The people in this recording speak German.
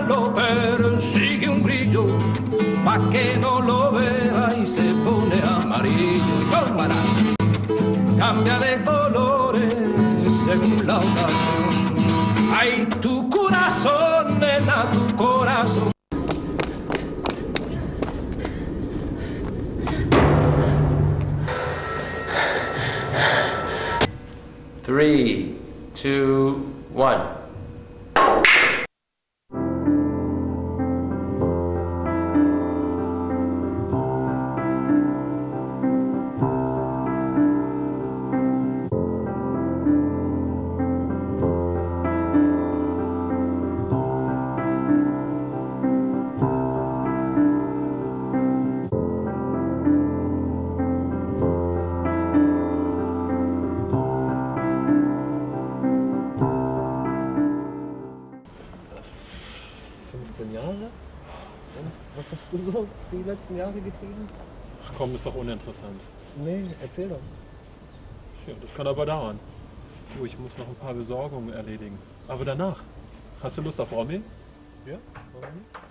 lo persigue un grillo, pa' que no lo vea y se pone amarillo. Tómala, cambia de colores según la ocasión. Ay, tu corazón, nena, tu corazón. Three, two, one. Jahre? Was hast du so die letzten Jahre getrieben? Ach komm, ist doch uninteressant. Nee, erzähl doch. Ja, das kann aber dauern. Du, ich muss noch ein paar Besorgungen erledigen. Aber danach. Hast du Lust auf Romy? Ja, warum nicht?